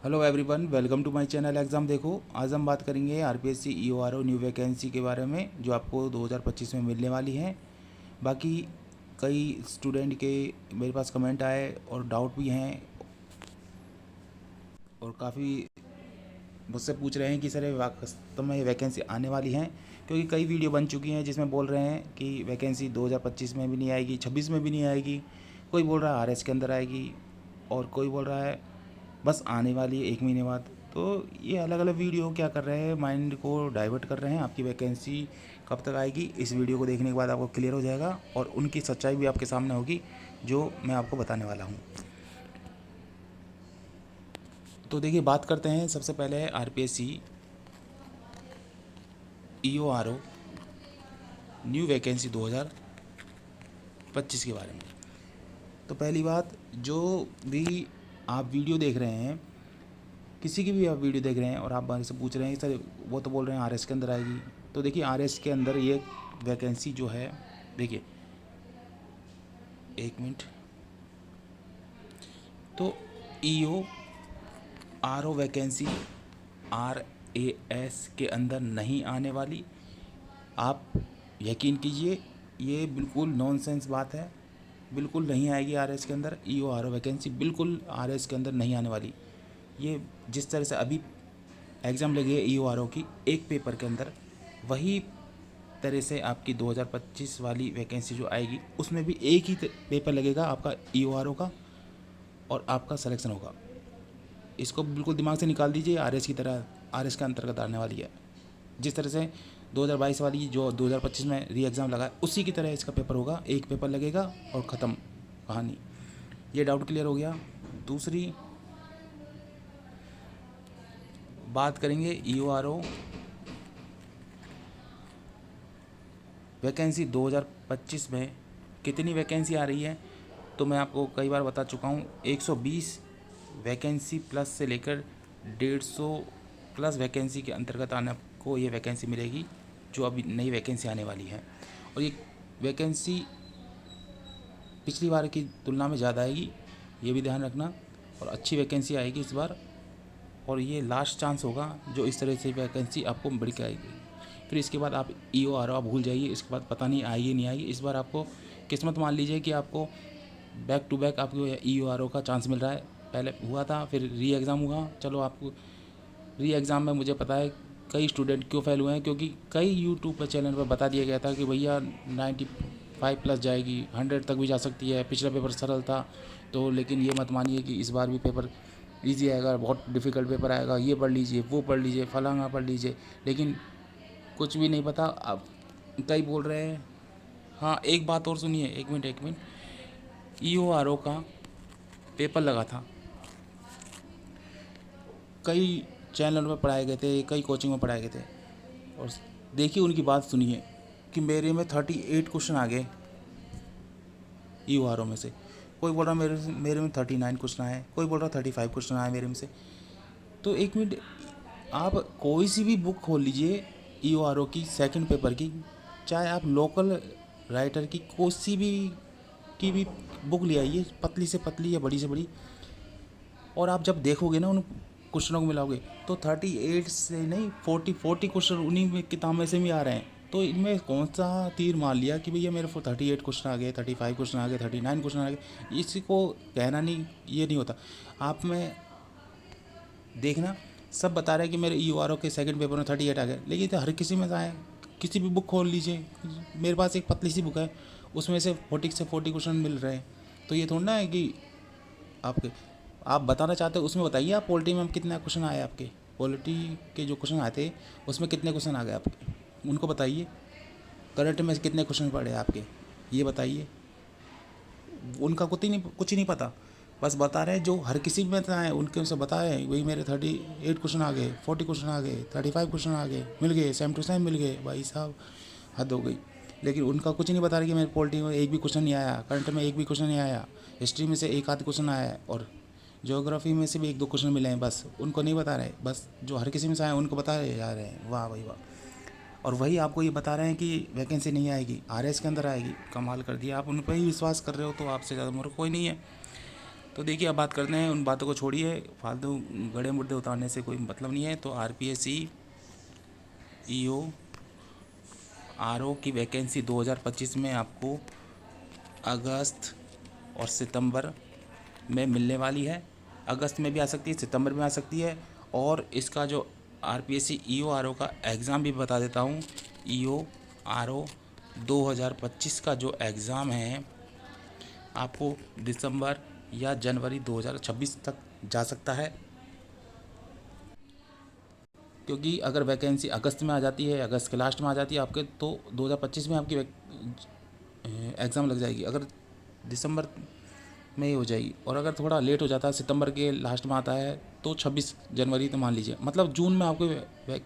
Hello everyone, welcome to my channel exam देखो। आज हम बात करेंगे आरपीएससी ईओआरओ न्यू वैकेंसी के बारे में जो आपको 2025 में मिलने वाली है। बाकी कई स्टूडेंट के मेरे पास कमेंट आए और डाउट भी हैं और काफ़ी मुझसे पूछ रहे हैं कि सर वास्तव में ये वैकेंसी आने वाली हैं, क्योंकि कई वीडियो बन चुकी हैं जिसमें बोल रहे हैं कि वैकेंसी 2025 में भी नहीं आएगी, 26 में भी नहीं आएगी। कोई बोल रहा है आरएस के अंदर आएगी और कोई बोल रहा है बस आने वाली है 1 महीने बाद। तो ये अलग अलग वीडियो क्या कर रहे हैं, माइंड को डाइवर्ट कर रहे हैं। आपकी वैकेंसी कब तक आएगी इस वीडियो को देखने के बाद आपको क्लियर हो जाएगा और उनकी सच्चाई भी आपके सामने होगी जो मैं आपको बताने वाला हूँ। तो देखिए, बात करते हैं सबसे पहले आरपीएससी ईओआरओ न्यू वैकेंसी 2025 के बारे में। तो पहली बात, जो भी आप वीडियो देख रहे हैं, किसी की भी आप वीडियो देख रहे हैं और आप बाहर से पूछ रहे हैं सर वो तो बोल रहे हैं आरएस के अंदर आएगी, तो देखिए आरएस के अंदर ये वैकेंसी जो है, देखिए 1 मिनट। तो ईओ आरओ वैकेंसी आरएएस के अंदर नहीं आने वाली। आप यकीन कीजिए, ये बिल्कुल नॉनसेंस बात है। बिल्कुल नहीं आएगी आरएस के अंदर ईओ आरओ वैकेंसी, बिल्कुल आरएस के अंदर नहीं आने वाली। ये जिस तरह से अभी एग्ज़ाम लगी है ईओआरओ की एक पेपर के अंदर, वही तरह से आपकी 2025 वाली वैकेंसी जो आएगी उसमें भी एक ही पेपर लगेगा आपका ईओआरओ का और आपका सिलेक्शन होगा। इसको बिल्कुल दिमाग से निकाल दीजिए, आरएस की तरह आरएस के अंतर्गत आने वाली है। जिस तरह से 2022 वाली जो 2025 में री एग्ज़ाम लगा उसी की तरह इसका पेपर होगा, एक पेपर लगेगा और ख़त्म कहानी। ये डाउट क्लियर हो गया। दूसरी बात करेंगे ईओआरओ वैकेंसी 2025 में कितनी वैकेंसी आ रही है। तो मैं आपको कई बार बता चुका हूँ, 120 वैकेंसी प्लस से लेकर 150 प्लस वैकेंसी के अंतर्गत आने को ये वैकेंसी मिलेगी जो अभी नई वैकेंसी आने वाली है। और ये वैकेंसी पिछली बार की तुलना में ज़्यादा आएगी, ये भी ध्यान रखना। और अच्छी वैकेंसी आएगी इस बार, और ये लास्ट चांस होगा जो इस तरह से वैकेंसी आपको बढ़ के आएगी। फिर इसके बाद आप ईओ आर आप भूल जाइए, इसके बाद पता नहीं आएगी नहीं आएगी। इस बार आपको किस्मत मान लीजिए कि आपको बैक टू बैक आपको ईओ आर का चांस मिल रहा है। पहले हुआ था, फिर री एग्ज़ाम हुआ। चलो, आपको री एग्ज़ाम में मुझे पता है कई स्टूडेंट क्यों फेल हुए हैं, क्योंकि कई यूट्यूब पर चैनल पर बता दिया गया था कि भैया 95 प्लस जाएगी, 100 तक भी जा सकती है, पिछला पेपर सरल था। तो लेकिन ये मत मानिए कि इस बार भी पेपर ईजी आएगा, बहुत डिफ़िकल्ट पेपर आएगा, ये पढ़ लीजिए, वो पढ़ लीजिए, फलाना पढ़ लीजिए। लेकिन कुछ भी नहीं पता। अब कई बोल रहे हैं। हाँ, एक बात और सुनिए, 1 मिनट। ईओआरओ का पेपर लगा था, कई चैनल में पढ़ाए गए थे, कई कोचिंग में पढ़ाए गए थे, और देखिए उनकी बात सुनिए कि मेरे में 38 क्वेश्चन आ गए ईओआरओ में से। कोई बोल रहा मेरे में 39 क्वेश्चन आए, कोई बोल रहा 35 क्वेश्चन आए मेरे में से। तो 1 मिनट, आप कोई सी भी बुक खोल लीजिए ईओआरओ की सेकंड पेपर की, चाहे आप लोकल राइटर की कोई सी भी की भी बुक ले आइए, पतली से पतली या बड़ी से बड़ी, और आप जब देखोगे ना उन क्वेश्चनों को मिलाओगे तो 38 से नहीं, 40 क्वेश्चन उन्हीं में किताब में से भी आ रहे हैं। तो इनमें कौन सा तीर मार लिया कि भैया मेरे को 38 क्वेश्चन आ गए, 35 क्वेश्चन आ गए, 39 क्वेश्चन आ गए। इसी को कहना नहीं, ये नहीं होता। आप में देखना, सब बता रहे हैं कि मेरे ईओआरओ के सेकंड पेपर में 38 आ गए, लेकिन तो हर किसी में से आए। किसी भी बुक खोल लीजिए, मेरे पास एक पतली सी बुक है, उसमें से 40 क्वेश्चन मिल रहे हैं। तो ये थोड़ा ना है कि आपके आप बताना चाहते हो उसमें बताइए। आप पॉलिटी में कितने क्वेश्चन आए आपके, पॉलिटी के जो क्वेश्चन आए थे उसमें कितने क्वेश्चन आ गए आपके, उनको बताइए। करंट में कितने क्वेश्चन पड़े आपके, ये बताइए। उनका कुछ ही नहीं पता, बस बता रहे हैं जो हर किसी में आए उनके से बता रहे हैं। वही मेरे 38 क्वेश्चन आ गए, 40 क्वेश्चन आ गए, 35 क्वेश्चन आ गए, मिल गए, सेम टू सेम मिल गए। भाई साहब, हद हो गई। लेकिन उनका कुछ नहीं बता रहे कि मेरे पॉलिटी में एक भी क्वेश्चन नहीं आया, करंट में एक भी क्वेश्चन नहीं आया, हिस्ट्री में से एक आध क्वेश्चन आया है, और ज्योग्राफी में से भी 1-2 क्वेश्चन मिले हैं। बस उनको नहीं बता रहे, बस जो हर किसी में से आए उनको बता रहे जा रहे हैं। वाह भाई वाह। और वही आपको ये बता रहे हैं कि वैकेंसी नहीं आएगी, आरएस के अंदर आएगी। कमाल कर दिया, आप उन पर ही विश्वास कर रहे हो, तो आपसे ज़्यादा मोर कोई नहीं है। तो देखिए, अब बात करते हैं, उन बातों को छोड़िए, फालतू गड़े मुद्दे उतारने से कोई मतलब नहीं है। तो आरपीएससी ईओ आरओ की वैकेंसी 2025 में आपको अगस्त और सितंबर में मिलने वाली है। अगस्त में भी आ सकती है, सितंबर में आ सकती है। और इसका जो आरपीएससी ईओ आरओ का एग्ज़ाम भी बता देता हूँ। ईओ आरओ 2025 का जो एग्ज़ाम है आपको दिसंबर या जनवरी 2026 तक जा सकता है। क्योंकि अगर वैकेंसी अगस्त में आ जाती है, अगस्त के लास्ट में आ जाती है आपके, तो 2025 में आपकी एग्ज़ाम लग जाएगी। अगर दिसंबर में ही हो जाएगी, और अगर थोड़ा लेट हो जाता है, सितंबर के लास्ट में आता है, तो 26 जनवरी तो मान लीजिए, मतलब जून में आपको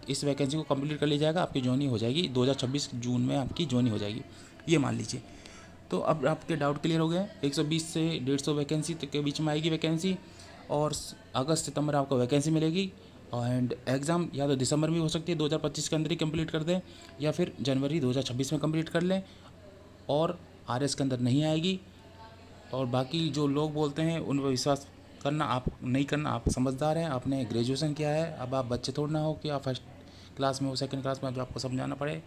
इस वैकेंसी को कंप्लीट कर लिया जाएगा, आपकी ज्वाइनिंग हो जाएगी 2026 जून में, आपकी ज्वाइनिंग हो जाएगी, ये मान लीजिए। तो अब आपके डाउट क्लियर हो गए। 120 से 150 वैकेंसी के बीच में आएगी वैकेंसी, और अगस्त सितंबर आपको वैकेंसी मिलेगी। एंड एग्ज़ाम या तो दिसंबर में हो सकती है, 2025 के अंदर ही कंप्लीट कर दें, या फिर जनवरी 2026 में कंप्लीट कर लें, और आरएस के अंदर नहीं आएगी। और बाकी जो लोग बोलते हैं उन पर विश्वास करना आप नहीं करना। आप समझदार हैं, आपने ग्रेजुएशन किया है, अब आप बच्चे थोड़ा ना हो कि आप फर्स्ट क्लास में हो, सेकंड क्लास में जो आपको समझाना पड़े।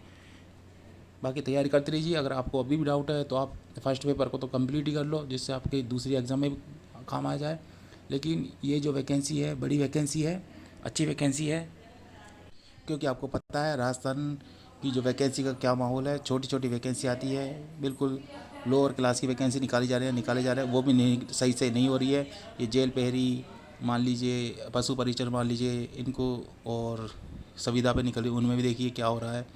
बाकी तैयारी करते रहिए। अगर आपको अभी भी डाउट है तो आप फर्स्ट पेपर को तो कंप्लीट ही कर लो, जिससे आपके दूसरी एग्ज़ाम में भी काम आ जाए। लेकिन ये जो वैकेंसी है, बड़ी वैकेंसी है, अच्छी वैकेंसी है। क्योंकि आपको पता है राजस्थान की जो वैकेंसी का क्या माहौल है, छोटी छोटी वैकेंसी आती है, बिल्कुल लोअर क्लास की वैकेंसी निकाली जा रही है, वो भी नहीं सही से नहीं हो रही है। ये जेल पहरी मान लीजिए, पशु परीक्षण मान लीजिए, इनको, और संविदा पे निकली, उनमें भी देखिए क्या हो रहा है।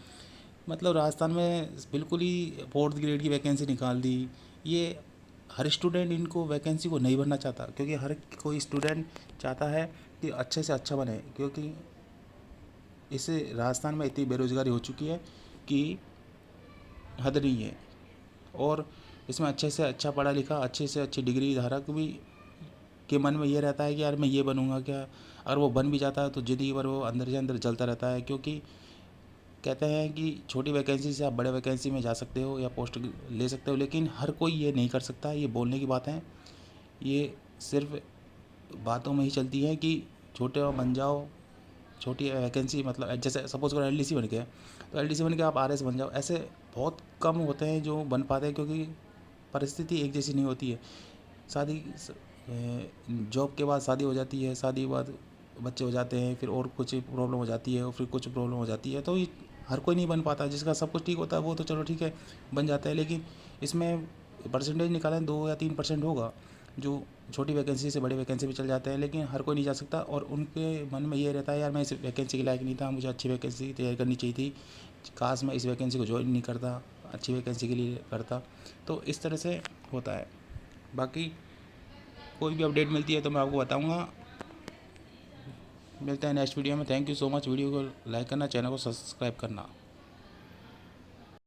मतलब राजस्थान में बिल्कुल ही फोर्थ ग्रेड की वैकेंसी निकाल दी। ये हर स्टूडेंट इनको वैकेंसी को नहीं भरना चाहता, क्योंकि हर कोई स्टूडेंट चाहता है कि अच्छे से अच्छा बने। क्योंकि इससे राजस्थान में इतनी बेरोज़गारी हो चुकी है कि हद नहीं है। और इसमें अच्छे से अच्छा पढ़ा लिखा, अच्छे से अच्छी डिग्री धारक भी के मन में ये रहता है कि यार मैं ये बनूंगा क्या। अगर वो बन भी जाता है तो ज़िंदगी भर वो अंदर से अंदर जलता रहता है। क्योंकि कहते हैं कि छोटी वैकेंसी से आप बड़े वैकेंसी में जा सकते हो या पोस्ट ले सकते हो, लेकिन हर कोई ये नहीं कर सकता। ये बोलने की बात है, ये सिर्फ बातों में ही चलती है कि छोटे बन जाओ, छोटी वैकेंसी, मतलब जैसे सपोज़ करो एलडीसी बन गया, तो एलडीसी बन के आप आरएस बन जाओ। ऐसे बहुत कम होते हैं जो बन पाते हैं, क्योंकि परिस्थिति एक जैसी नहीं होती है। शादी, जॉब के बाद शादी हो जाती है, शादी के बाद बच्चे हो जाते हैं, फिर और कुछ प्रॉब्लम हो जाती है, और फिर कुछ प्रॉब्लम हो जाती है। तो ये हर कोई नहीं बन पाता। जिसका सब कुछ ठीक होता है वो तो चलो ठीक है, बन जाता है। लेकिन इसमें परसेंटेज निकालें 2 या 3% होगा जो छोटी वैकेंसी से बड़ी वैकेंसी में चल जाते हैं, लेकिन हर कोई नहीं जा सकता। और उनके मन में ये रहता है यार मैं इस वैकेंसी के लायक नहीं था, मुझे अच्छी वैकेंसी की तैयारी करनी चाहिए थी, काश मैं इस वैकेंसी को ज्वाइन नहीं करता, अच्छी वैकेंसी के लिए करता। तो इस तरह से होता है। बाकी कोई भी अपडेट मिलती है तो मैं आपको बताऊंगा। मिलते हैं नेक्स्ट वीडियो में। Thank you so much. Video को लाइक करना, चैनल को सब्सक्राइब करना।